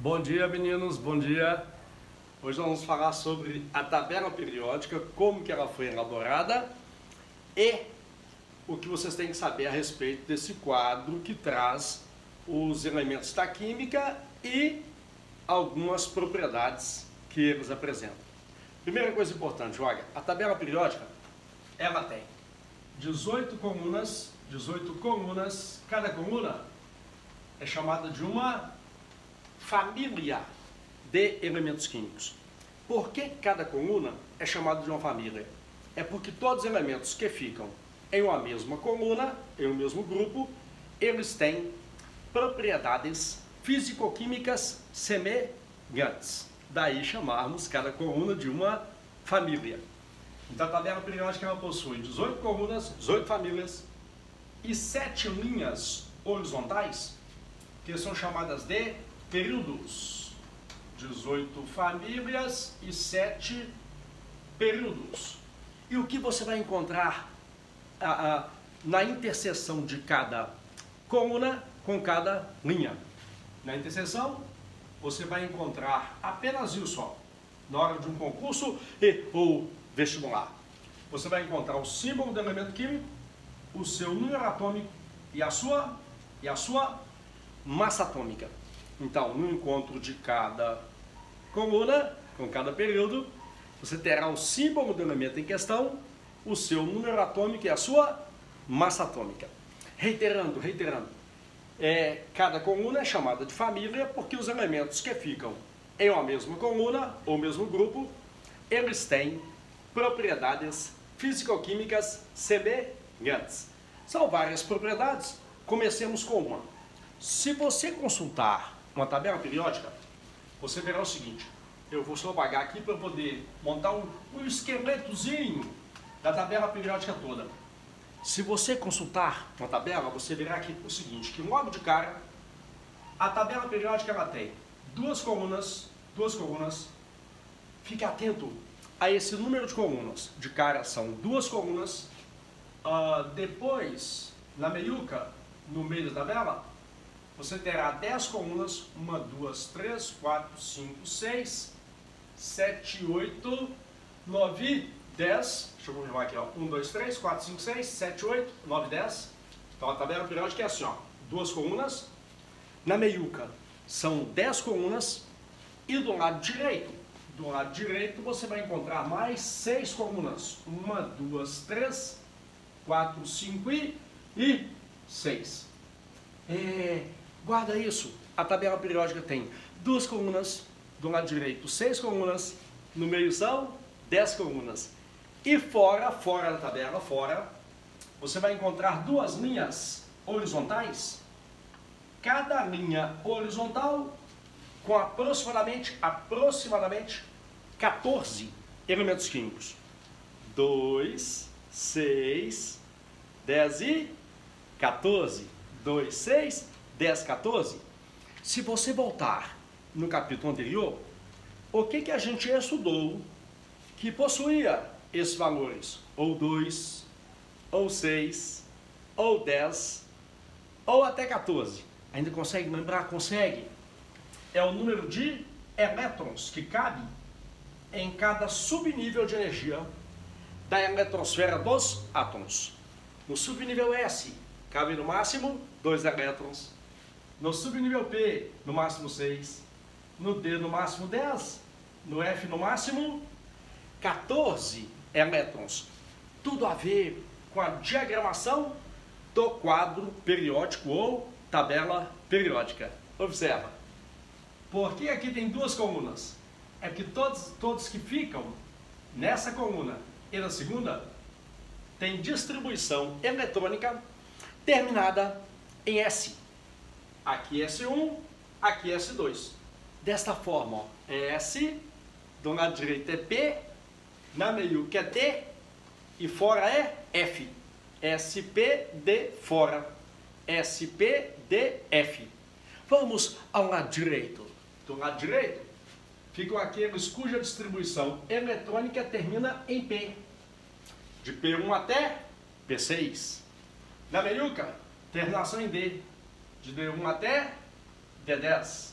Bom dia, meninos, bom dia. Hoje nós vamos falar sobre a tabela periódica, como que ela foi elaborada e o que vocês têm que saber a respeito desse quadro que traz os elementos da química e algumas propriedades que eles apresentam. Primeira coisa importante, olha, a tabela periódica, ela tem 18 colunas, cada coluna é chamada de uma família de elementos químicos. Por que cada coluna é chamada de uma família? É porque todos os elementos que ficam em uma mesma coluna, em um mesmo grupo, eles têm propriedades físico-químicas semelhantes. Daí chamarmos cada coluna de uma família. Então a tabela periódica ela possui 18 colunas, 18 famílias e 7 linhas horizontais, que são chamadas de períodos. 18 famílias e 7 períodos. E o que você vai encontrar na interseção de cada coluna com cada linha? Na interseção, você vai encontrar apenas isso só. Na hora de um concurso ou vestibular. Você vai encontrar o símbolo do elemento químico, o seu número atômico e a sua massa atômica. Então, no encontro de cada coluna, com cada período, você terá o símbolo do elemento em questão, o seu número atômico e a sua massa atômica. Reiterando, cada coluna é chamada de família porque os elementos que ficam em uma mesma coluna ou mesmo grupo, eles têm propriedades físico-químicas semelhantes. São várias propriedades. Comecemos com uma. Se você consultar uma tabela periódica, você verá o seguinte. Eu vou só apagar aqui para poder montar um esqueletozinho da tabela periódica toda. Se você consultar uma tabela, você verá aqui o seguinte, que logo de cara, a tabela periódica ela tem duas colunas, fique atento a esse número de colunas. De cara são duas colunas, depois, na meiuca, no meio da tabela, você terá 10 colunas, 1, 2, 3, 4, 5, 6, 7, 8, 9, 10. Deixa eu confirmar aqui, ó. 1, 2, 3, 4, 5, 6, 7, 8, 9, 10. Então a tabela periódica é assim, ó. Duas colunas. Na meiuca são 10 colunas. E do lado direito você vai encontrar mais 6 colunas. 1, 2, 3, 4, 5 e 6. Guarda isso. A tabela periódica tem 2 colunas. Do lado direito 6 colunas. No meio são 10 colunas. E fora da tabela, você vai encontrar 2 linhas horizontais. Cada linha horizontal com aproximadamente 14 elementos químicos. 2, 6, 10 e 14. 2, 6, 10, 14. Se você voltar no capítulo anterior, o que a gente estudou que possuía esses valores? Ou 2, ou 6, ou 10, ou até 14. Ainda consegue lembrar? Consegue. É o número de elétrons que cabe em cada subnível de energia da eletrosfera dos átomos. No subnível S, cabe no máximo 2 elétrons. No subnível P, no máximo 6. No D, no máximo 10. No F, no máximo 14 elétrons. Tudo a ver com a diagramação do quadro periódico ou tabela periódica. Observa. Por que aqui tem 2 colunas? É que todos que ficam nessa coluna e na segunda têm distribuição eletrônica terminada em S. Aqui S1, aqui S2. Desta forma, ó, S, do lado direito é P, na meiuca é D e fora é F. SPD fora. SPDF. Vamos ao lado direito. Do lado direito ficam aqueles cuja distribuição eletrônica termina em P. De P1 até P6. Na meiuca, terminação em D. De D1 até D10.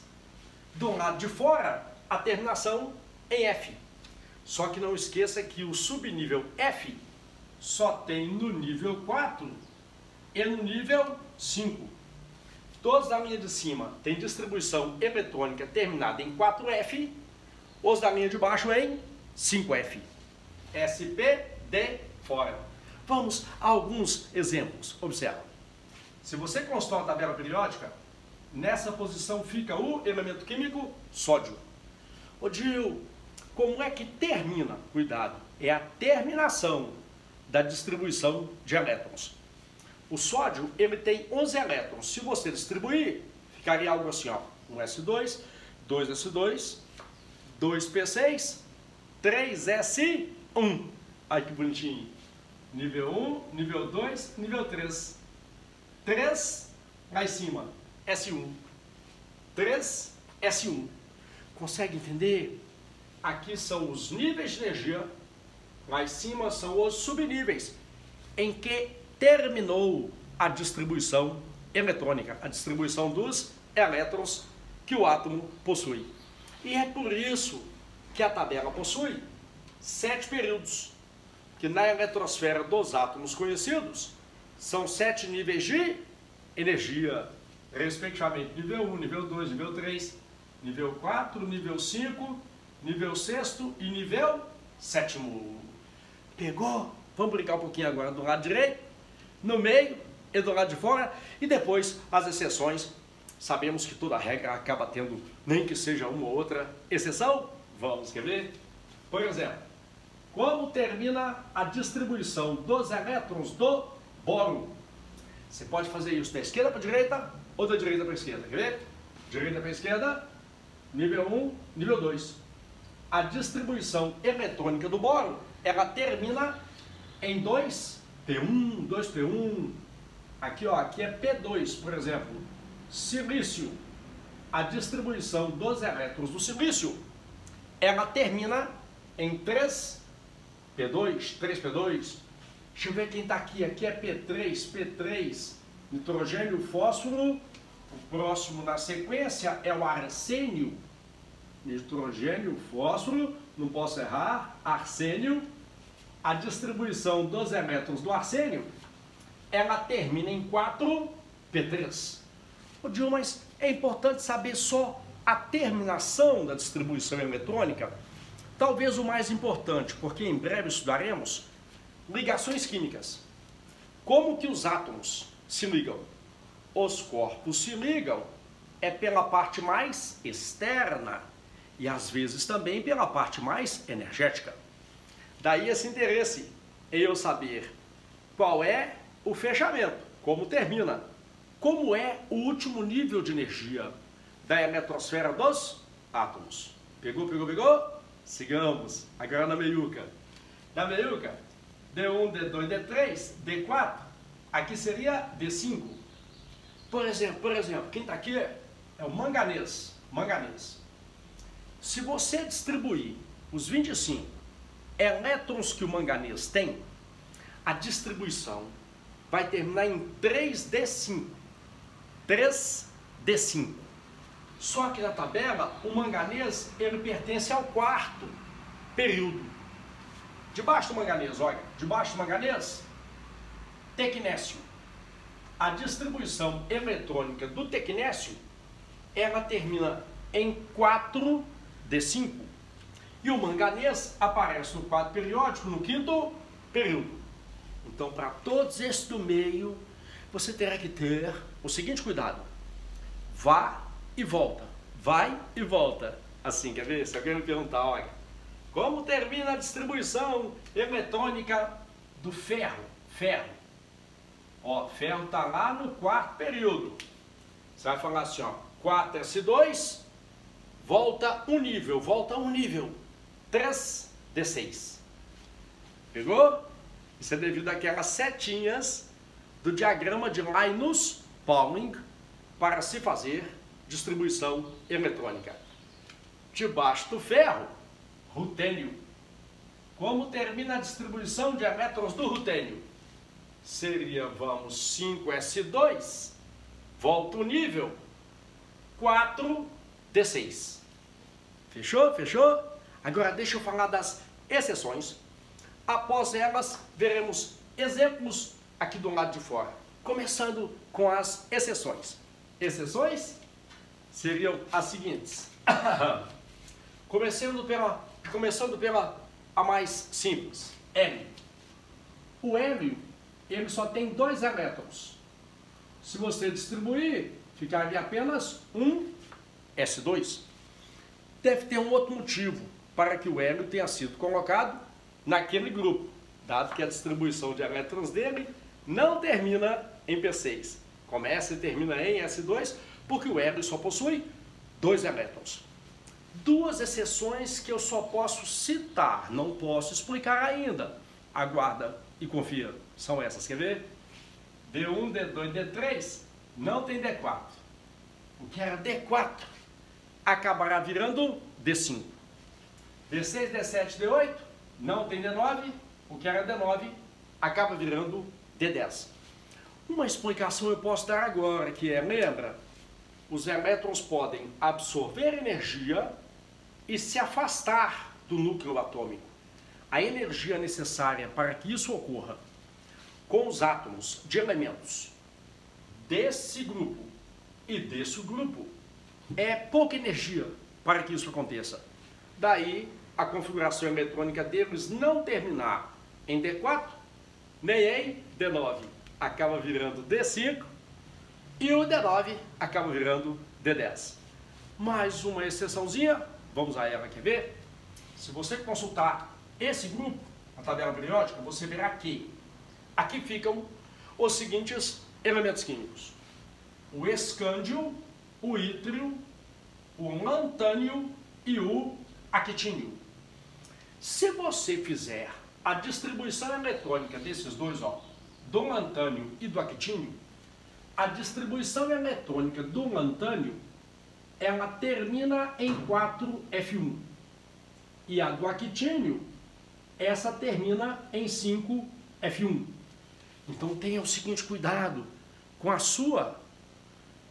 Do lado de fora, a terminação em F. Só que não esqueça que o subnível F só tem no nível 4 e no nível 5. Todos da linha de cima têm distribuição eletrônica terminada em 4F, os da linha de baixo em 5F. SP de fora. Vamos a alguns exemplos. Observa. Se você constrói uma tabela periódica, nessa posição fica o elemento químico sódio. Ô Gil, como é que termina? Cuidado, é a terminação da distribuição de elétrons. O sódio, ele tem 11 elétrons. Se você distribuir, ficaria algo assim, ó. 1s2, 2s2, 2p6, 3s1. Ai, que bonitinho. Nível 1, nível 2, nível 3. 3 lá em cima, S1. 3, S1. Consegue entender? Aqui são os níveis de energia, lá em cima são os subníveis, em que terminou a distribuição eletrônica, a distribuição dos elétrons que o átomo possui. E é por isso que a tabela possui 7 períodos, que na eletrosfera dos átomos conhecidos são 7 níveis de energia, respectivamente nível 1, nível 2, nível 3, nível 4, nível 5, nível 6º e nível 7º. Pegou? Vamos brincar um pouquinho agora do lado direito, no meio e do lado de fora, e depois as exceções. Sabemos que toda regra acaba tendo, nem que seja uma ou outra exceção. Vamos ver? Por exemplo, como termina a distribuição dos elétrons do boro? Você pode fazer isso da esquerda para a direita ou da direita para a esquerda. Quer ver? Direita para a esquerda, nível 1, nível 2. A distribuição eletrônica do boro, ela termina em 2p1, 2p1. Aqui, ó, aqui é P2, por exemplo. Silício. A distribuição dos elétrons do silício, ela termina em 3p2, 3p2. Deixa eu ver quem está aqui. Aqui é P3, P3. Nitrogênio, fósforo. O próximo na sequência é o arsênio. Nitrogênio, fósforo. Não posso errar. Arsênio. A distribuição dos elétrons do arsênio, ela termina em 4p3. Ô Gil, mas é importante saber só a terminação da distribuição eletrônica? Talvez o mais importante, porque em breve estudaremos ligações químicas. Como que os átomos se ligam? Os corpos se ligam é pela parte mais externa e às vezes também pela parte mais energética. Daí esse interesse em eu saber qual é o fechamento, como termina, como é o último nível de energia da eletrosfera dos átomos. Pegou, pegou, pegou? Sigamos. Agora na meiuca. Na meiuca, D1, D2, D3, D4, aqui seria D5. Por exemplo, quem está aqui é o manganês. Manganês. Se você distribuir os 25 elétrons que o manganês tem, a distribuição vai terminar em 3d5. 3d5. Só que na tabela, o manganês, ele pertence ao 4º período. Debaixo do manganês, olha, debaixo do manganês, tecnécio. A distribuição eletrônica do tecnécio, ela termina em 4d5. E o manganês aparece no quadro periódico no 5º período. Então, para todos esses do meio, você terá que ter o seguinte cuidado. Vá e volta. Vai e volta. Assim, quer ver? Se alguém me perguntar, olha, como termina a distribuição eletrônica do ferro? Ferro. Ó, ferro está lá no 4º período. Você vai falar assim, ó, 4s2, volta um nível, 3d6. Pegou? Isso é devido àquelas setinhas do diagrama de Linus-Pauling para se fazer distribuição eletrônica. Debaixo do ferro, rutênio. Como termina a distribuição de elétrons do rutênio? Seria, vamos, 5s2, volta o nível, 4d6. D6. Fechou? Fechou? Agora deixa eu falar das exceções. Após elas, veremos exemplos aqui do lado de fora. Começando com as exceções. Exceções seriam as seguintes. Começando pela a mais simples, hélio. O hélio, ele só tem 2 elétrons. Se você distribuir, ficaria apenas um S2. Deve ter um outro motivo para que o hélio tenha sido colocado naquele grupo, dado que a distribuição de elétrons dele não termina em P6. Começa e termina em S2, porque o hélio só possui 2 elétrons. 2 exceções que eu só posso citar, não posso explicar ainda. Aguarda e confia. São essas, quer ver? D1, D2, D3 não tem D4. O que era D4 acabará virando D5. D6, D7, D8 não tem D9. O que era D9 acaba virando D10. Uma explicação eu posso dar agora, que é, lembra, os elétrons podem absorver energia e se afastar do núcleo atômico. A energia necessária para que isso ocorra com os átomos de elementos desse grupo e desse grupo é pouca energia para que isso aconteça. Daí a configuração eletrônica deles não terminar em D4 nem em D9. Acaba virando D5 e o D9 acaba virando D10. Mais uma exceçãozinha, vamos a ela, quer ver? Se você consultar esse grupo, a tabela periódica, você verá que aqui ficam os seguintes elementos químicos: o escândio, o ítrio, o lantânio e o actínio. Se você fizer a distribuição eletrônica desses dois, do lantânio e do actínio, a distribuição eletrônica do lantânio, ela termina em 4F1. E a do actínio, essa termina em 5F1. Então tenha o seguinte cuidado com a sua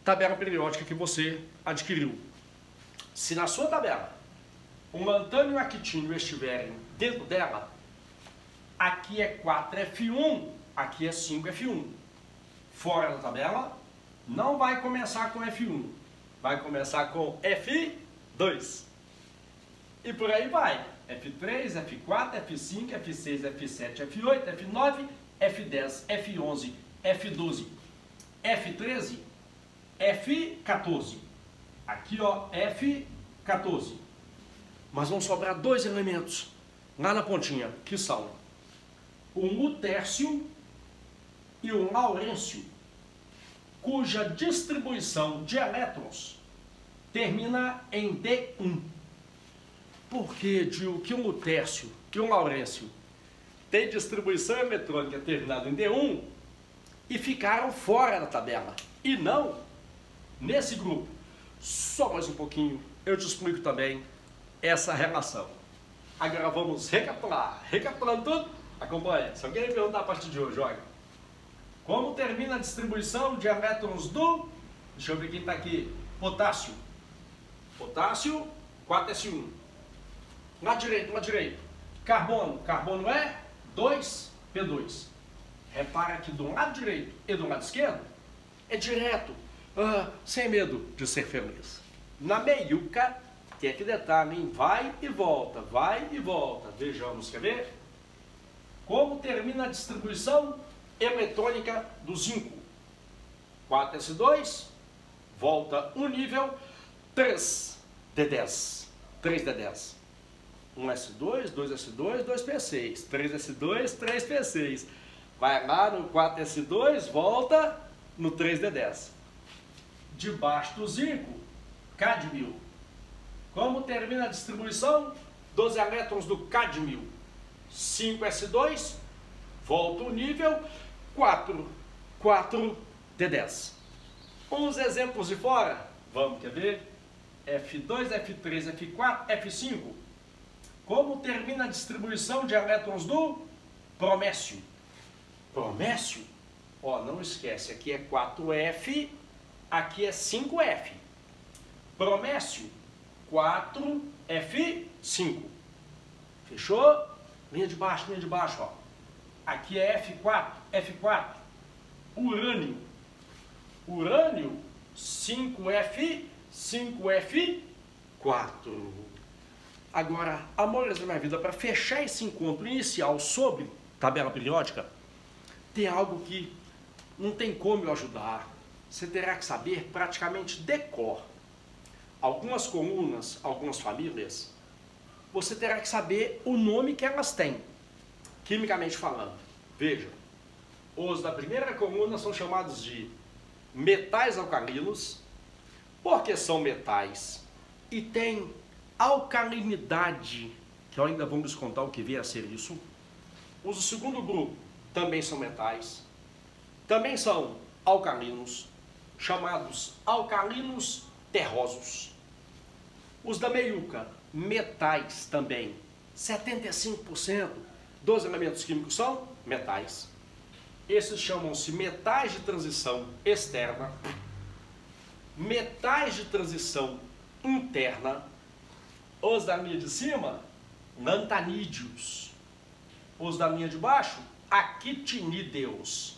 tabela periódica que você adquiriu. Se na sua tabela o lantânio e o actínio estiverem dentro dela, aqui é 4F1, aqui é 5F1. Fora da tabela, não vai começar com F1, vai começar com F2. E por aí vai. F3, F4, F5, F6, F7, F8, F9, F10, F11, F12, F13, F14. Aqui, F14. Mas vão sobrar 2 elementos lá na pontinha, que são o lutércio e o laurêncio, cuja distribuição de elétrons termina em D1. Por que, Dil, que o lutércio e o laurêncio têm distribuição eletrônica terminada em D1 e ficaram fora da tabela? E não nesse grupo. Só mais um pouquinho, eu te explico também essa relação. Agora vamos recapitular. Recapitulando tudo, acompanha. Se alguém me perguntar a partir de hoje, olha, como termina a distribuição de elétrons do... Deixa eu ver quem está aqui. Potássio. Potássio, 4S1. Lado direito. Carbono. Carbono é 2P2. Repara que do lado direito e do lado esquerdo é direto, sem medo de ser feliz. Na meiuca, que é que detalhe, vai e volta, vai e volta. Vejamos, quer ver? Como termina a distribuição eletrônica do zinco? 4S2, volta um nível, 3D10. 3D10. 1S2, 2S2, 2P6. 3S2, 3P6. Vai lá no 4S2, volta no 3D10. Debaixo do zinco, cádmio. Como termina a distribuição dos elétrons do cádmio? 5S2, volta o nível, 4D10. Uns exemplos de fora, vamos, quer ver? F2, F3, F4, F5. Como termina a distribuição de elétrons do bromécio? Bromécio, não esquece, aqui é 4F, aqui é 5F. Bromécio F4, F5. Fechou? Linha de baixo, ó. Aqui é F4, F4. Urânio. Urânio, 5F, 5F4. Agora, amores da minha vida, para fechar esse encontro inicial sobre tabela periódica, tem algo que não tem como eu ajudar. Você terá que saber praticamente de cor. Algumas colunas, algumas famílias, você terá que saber o nome que elas têm, quimicamente falando. Veja, os da primeira coluna são chamados de metais alcalinos, porque são metais e tem alcalinidade, que eu ainda vamos contar o que vier a ser isso. Os do segundo grupo também são metais, também são alcalinos, chamados alcalinos terrosos. Os da meiuca, metais também, 75% dos elementos químicos são metais. Esses chamam-se metais de transição externa, metais de transição interna. Os da linha de cima, lantanídeos. Os da linha de baixo, actinídeos.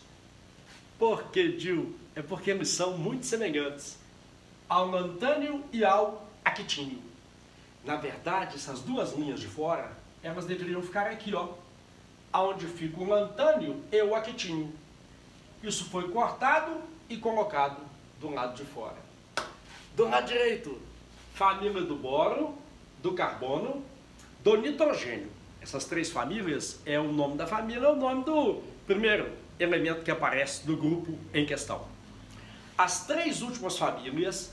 Por que, Gil? É porque eles são muito semelhantes ao lantânio e ao actínio. Na verdade, essas duas linhas de fora, elas deveriam ficar aqui, ó, onde fica o lantânio e o actínio. Isso foi cortado e colocado do lado de fora. Do lado direito, família do boro, do carbono, do nitrogênio. Essas três famílias é o nome da família, é o nome do primeiro elemento que aparece do grupo em questão. As três últimas famílias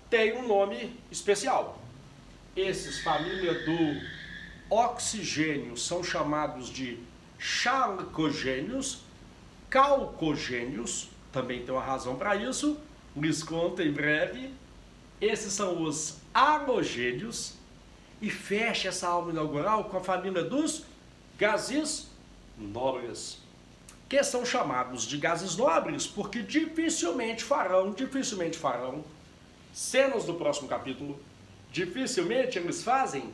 têm um nome especial. Esses, família do oxigênio, são chamados de chalcogênios, calcogênios, também tem uma razão para isso, lhes conto em breve. Esses são os halogênios, e fecha essa aula inaugural com a família dos gases nobres, que são chamados de gases nobres porque dificilmente farão, cenas do próximo capítulo, dificilmente eles fazem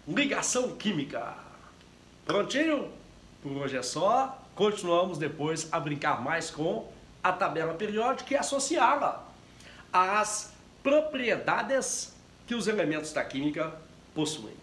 ligação química. Prontinho? Por hoje é só. Continuamos depois a brincar mais com a tabela periódica e associá-la às propriedades que os elementos da química possuem.